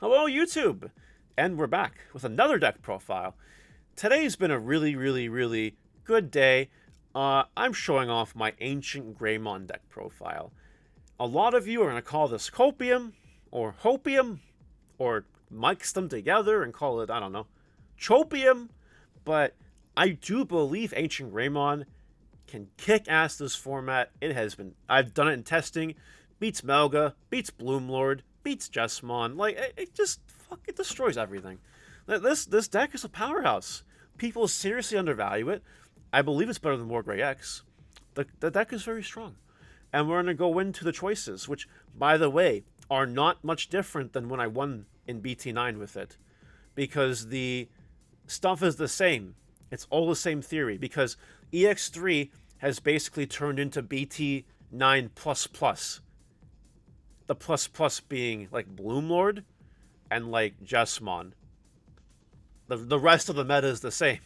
Hello, YouTube! And we're back with another deck profile. Today's been a really good day. I'm showing off my AncientGreymon deck profile. A lot of you are going to call this Copium, or Hopium, or mix them together and call it, I don't know, Chopium. But I do believe AncientGreymon can kick ass this format. I've done it in testing. Beats Melga, beats Bloomlord, beats Jessamon. Like, it destroys everything. This deck is a powerhouse. People seriously undervalue it. I believe it's better than War Grey X. The deck is very strong. And we're going to go into the choices, which, by the way, are not much different than when I won in BT9 with it. Because the stuff is the same. It's all the same theory. Because EX3 has basically turned into BT9++. The plus being like Bloomlord and like Jessamon. The rest of the meta is the same.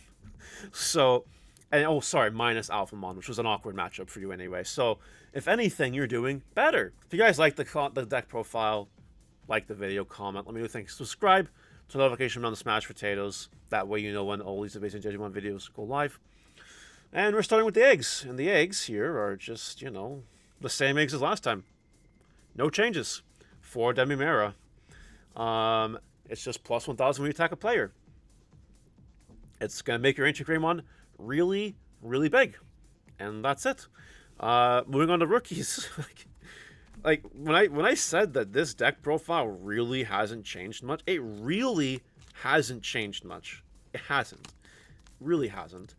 So, and oh, sorry, minus Alphamon, which was an awkward matchup for you anyway. So, if anything, you're doing better. If you guys like the deck profile, like the video, comment, let me know what you think. Subscribe to the notification on the Smash Potatoes. That way you know when all these amazing Digimon videos go live. And we're starting with the eggs. And the eggs here are just, you know, the same eggs as last time. No changes. 4 Demimera. It's just plus 1,000 when you attack a player. It's going to make your AncientGreymon really big. And that's it. Moving on to rookies. like when I said that this deck profile really hasn't changed much, it really hasn't changed much. It hasn't. Really hasn't.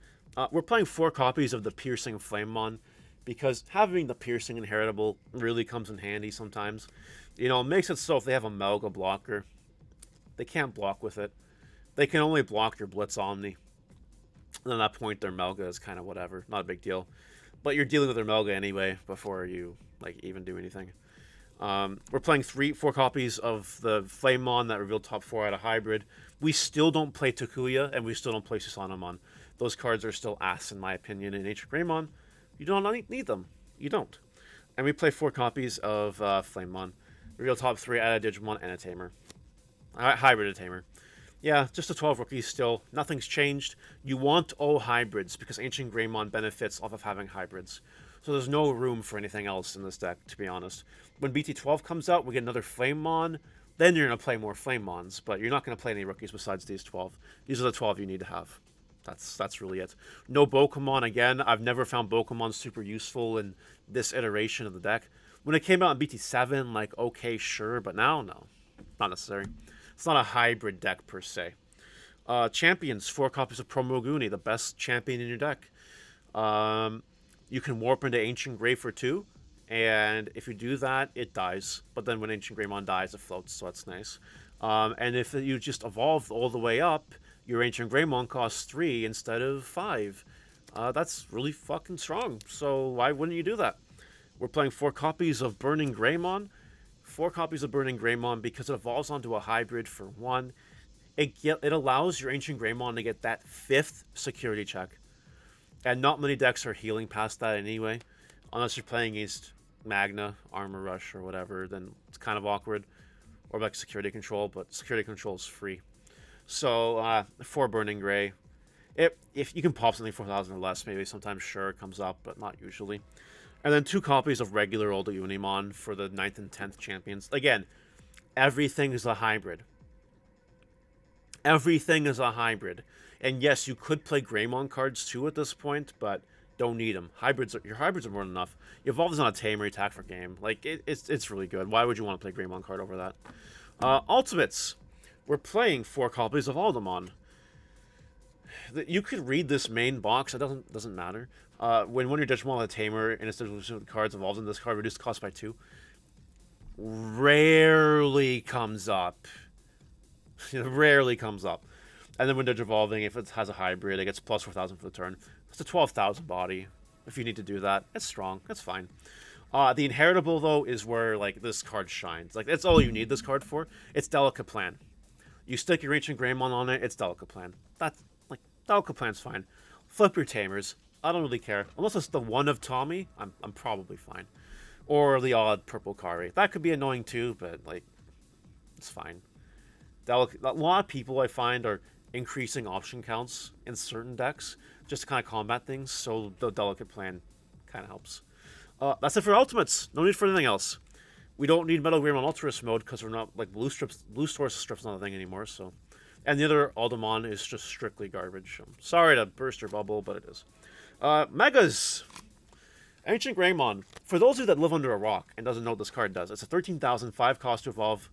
We're playing 4 copies of the Piercing Flamemon, because having the Piercing inheritable really comes in handy sometimes. You know, it makes it so if they have a Melga blocker, they can't block with it. They can only block your Blitz Omni. And at that point, their Melga is kind of whatever. Not a big deal. But you're dealing with their Melga anyway before you even do anything. We're playing 4 copies of the Flamemon that revealed top 4 out of Hybrid. We still don't play Takuya, and we still don't play Susanomon. Those cards are still ass, in my opinion, in AncientGreymon. You don't need them. You don't. And we play 4 copies of Flamemon. Reveal top 3 out of Digimon and a Tamer. Hybrid and Tamer. Yeah, just a 12 rookies still. Nothing's changed. You want all hybrids because AncientGreymon benefits off of having hybrids. So there's no room for anything else in this deck, to be honest. When BT12 comes out, we get another Flamemon. Then you're going to play more Flamemons, but you're not going to play any rookies besides these 12. These are the 12 you need to have. That's really it. No Bokumon again. I've never found Bokumon super useful in this iteration of the deck. When it came out in BT7, like, okay, sure, but now, no. Not necessary. It's not a hybrid deck, per se. Champions, 4 copies of Promoguni, the best champion in your deck. You can warp into Ancient Grey for 2, and if you do that, it dies. But then when AncientGreymon dies, it floats, so that's nice. And if you just evolve all the way up, your AncientGreymon costs 3 instead of 5. That's really fucking strong, so why wouldn't you do that? We're playing 4 copies of Burning Greymon. 4 copies of Burning Greymon because it evolves onto a hybrid for 1. It allows your AncientGreymon to get that 5th security check. And not many decks are healing past that anyway. Unless you're playing against Magna, Armor Rush, or whatever, then it's kind of awkward. Or like Security Control, but Security Control is free. So, 4 Burning Grey. If you can pop something 4,000 or less, maybe sometimes sure it comes up, but not usually. And then 2 copies of regular Old Unimon for the 9th and 10th champions. Again, everything is a hybrid. Everything is a hybrid. And yes, you could play Greymon cards too at this point, but don't need them. Your hybrids are more than enough. Evolve is on a Tamer, attack for game. Like, it's really good. Why would you want to play Greymon card over that? Ultimates. We're playing 4 copies of Aldemon. You could read this main box. It doesn't matter. When one of your Digimon with a Tamer and its digital cards evolves in this card, reduced cost by 2. Rarely comes up. Rarely comes up. And then when Digivolving, if it has a hybrid, it gets plus 4,000 for the turn. It's a 12,000 body. If you need to do that, it's strong. That's fine. The inheritable, though, is where like this card shines. Like, that's all you need this card for. It's Delicate Plan. You stick your AncientGreymon on it, it's Delicate Plan. That's, like, Delicate Plan's fine. Flip your Tamers. I don't really care. Unless it's the one of Tommy, I'm probably fine. Or the odd purple Kari. That could be annoying too, but, like, it's fine. A lot of people I find are increasing option counts in certain decks just to kind of combat things, so the delicate plan kind of helps. That's it for ultimates. No need for anything else. We don't need Metal Greymon Ultras mode because we're not like blue source strips not a thing anymore. So, and the other Aldemon is just strictly garbage. Sorry to burst your bubble, but it is. Megas. Ancient Greymon. For those of you that live under a rock and doesn't know what this card does, it's a 13,005 cost to evolve,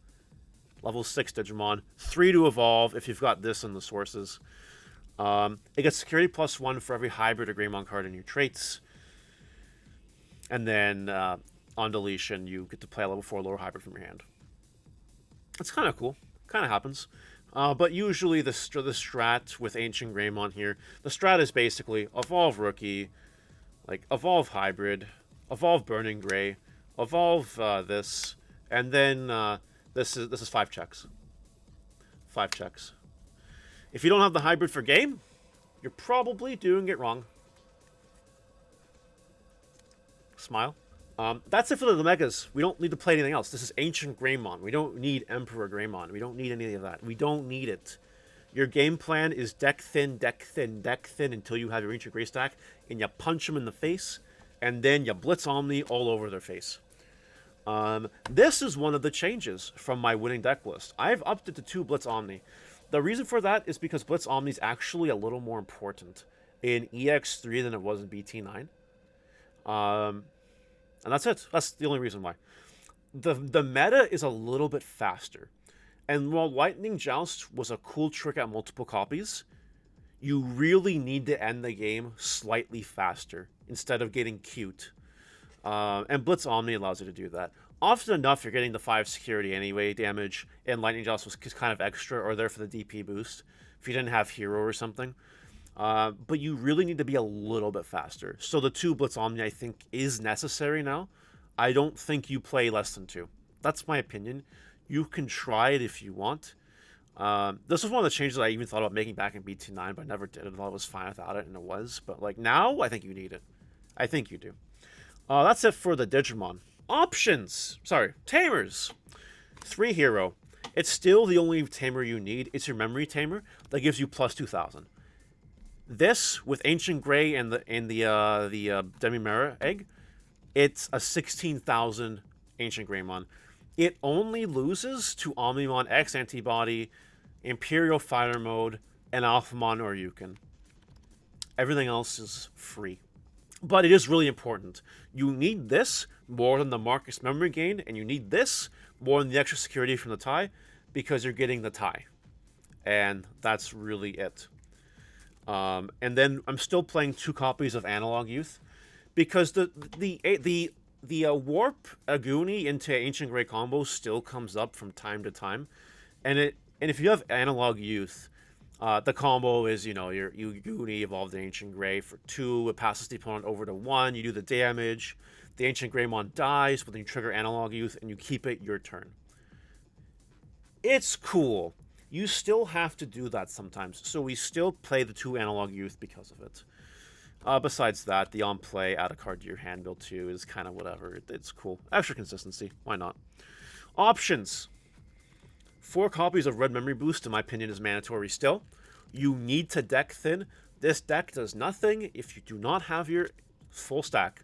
level 6 Digimon, 3 to evolve if you've got this in the sources. It gets security +1 for every hybrid or Greymon card in your traits. And then on deletion, you get to play a level 4 lower hybrid from your hand. It's kind of cool. Kind of happens. But usually the strat with Ancient Greymon here, the strat is basically evolve Rookie, like evolve Hybrid, evolve Burning Gray, evolve this, and then this is 5 checks. 5 checks. If you don't have the Hybrid for game, you're probably doing it wrong. Smile. That's it for the Megas. We don't need to play anything else. This is Ancient Greymon. We don't need Emperor Greymon. We don't need any of that. We don't need it. Your game plan is deck thin, deck thin, deck thin until you have your Ancient Grey stack, and you punch them in the face, and then you Blitz Omni all over their face. This is one of the changes from my winning deck list. I've upped it to 2 Blitz Omni. The reason for that is because Blitz Omni is actually a little more important in EX3 than it was in BT9. And that's it. That's the only reason why. The meta is a little bit faster. And while Lightning Joust was a cool trick at multiple copies, you really need to end the game slightly faster instead of getting cute. And Blitz Omni allows you to do that. Often enough, you're getting the 5 security anyway damage, and Lightning Joust was kind of extra or there for the DP boost if you didn't have Hero or something. But you really need to be a little bit faster. So the 2 Blitz Omni, I think, is necessary now. I don't think you play less than 2. That's my opinion. You can try it if you want. This was one of the changes I even thought about making back in BT9, but I never did. I thought it was fine without it, and it was. But like now, I think you need it. I think you do. That's it for the Digimon. Options! Sorry, Tamers. 3 Hero. It's still the only Tamer you need. It's your Memory Tamer that gives you plus 2,000. This, with Ancient Grey and the Demimera egg, it's a 16,000 Ancient Greymon. It only loses to Omnimon X Antibody, Imperial Fighter Mode, and Alphamon or Yukon. Everything else is free. But it is really important. You need this more than the Marcus memory gain, and you need this more than the extra security from the tie, because you're getting the tie. And that's really it. And then I'm still playing 2 copies of Analog Youth, because the Warp Aguni into Ancient Grey combo still comes up from time to time, and if you have Analog Youth, the combo is, you Aguni evolve the Ancient Grey for 2, it passes the opponent over to 1, you do the damage, the Ancient Greymon dies, but then you trigger Analog Youth and you keep it your turn. It's cool. You still have to do that sometimes, so we still play the 2 Analog Youth because of it. Besides that, the on-play, add a card to your hand build too is kind of whatever. It's cool. Extra consistency. Why not? Options. 4 copies of Red Memory Boost, in my opinion, is mandatory still. You need to deck thin. This deck does nothing if you do not have your full stack.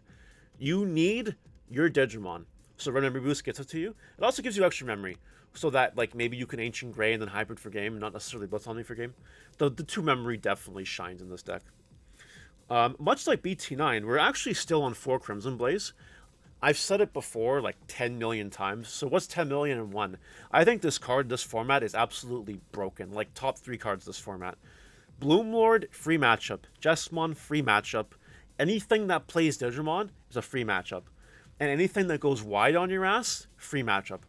You need your Digimon. So Red Memory Boost gets it to you. It also gives you extra memory, so that like maybe you can Ancient Grey and then Hybrid for game, not necessarily Blitz Omni for game. The 2 memory definitely shines in this deck. Much like BT9, we're actually still on 4 Crimson Blaze. I've said it before like 10 million times, so what's 10 million and 1? I think this card, this format, is absolutely broken. Like, top 3 cards this format. Bloomlord, free matchup. Jesmon, free matchup. Anything that plays Digimon is a free matchup. And anything that goes wide on your ass, free matchup.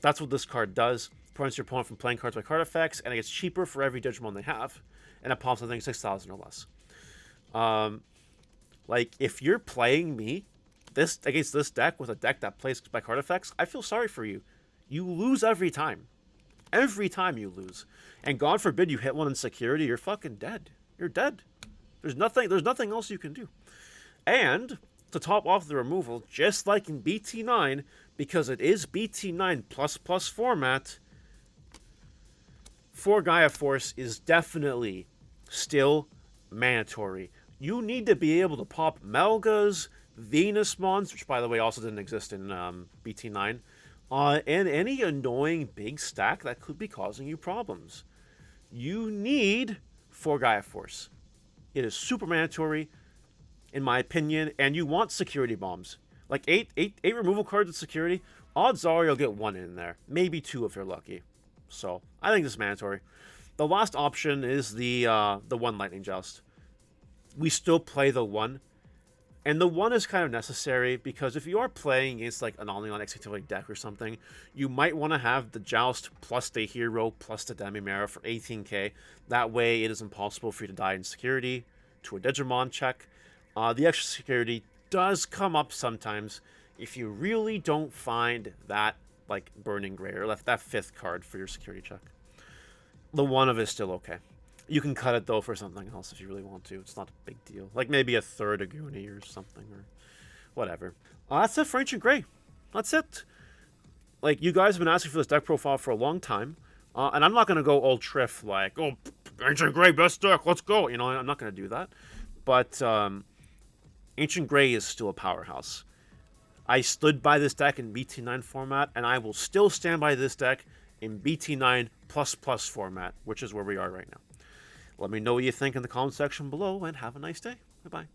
That's what this card does. Prevents your opponent from playing cards by card effects, and it gets cheaper for every Digimon they have. And it pops, I think, 6,000 or less. Like, if you're playing me against this deck with a deck that plays by card effects, I feel sorry for you. You lose every time. Every time you lose. And God forbid you hit one in security, you're fucking dead. You're dead. There's nothing else you can do. And to top off the removal, just like in BT9, because it is BT9++ format, 4 Gaia Force is definitely still mandatory. You need to be able to pop Melgas, Venusmons, which by the way also didn't exist in BT9, and any annoying big stack that could be causing you problems. You need 4 Gaia Force. It is super mandatory, in my opinion, and you want security bombs. Like eight removal cards with security, odds are you'll get 1 in there. Maybe 2 if you're lucky. So, I think this is mandatory. The last option is the 1 Lightning Joust. We still play the 1. And the 1 is kind of necessary because if you are playing against like an Omnion Executive deck or something, you might want to have the Joust plus the Hero plus the Demimera for 18k. That way it is impossible for you to die in security to a Digimon check. The extra security does come up sometimes if you really don't find that like Burning Gray or that 5th card for your security check. The 1 of it is still okay. You can cut it, though, for something else if you really want to. It's not a big deal. Like, maybe a 3rd Aguni or something, or whatever. That's it for Ancient Grey. That's it. Like, you guys have been asking for this deck profile for a long time, and I'm not going to go old Triff, like, oh, Ancient Grey, best deck, let's go. You know, I'm not going to do that. But Ancient Grey is still a powerhouse. I stood by this deck in BT9 format, and I will still stand by this deck in BT9++ format, which is where we are right now. Let me know what you think in the comment section below, and have a nice day. Goodbye.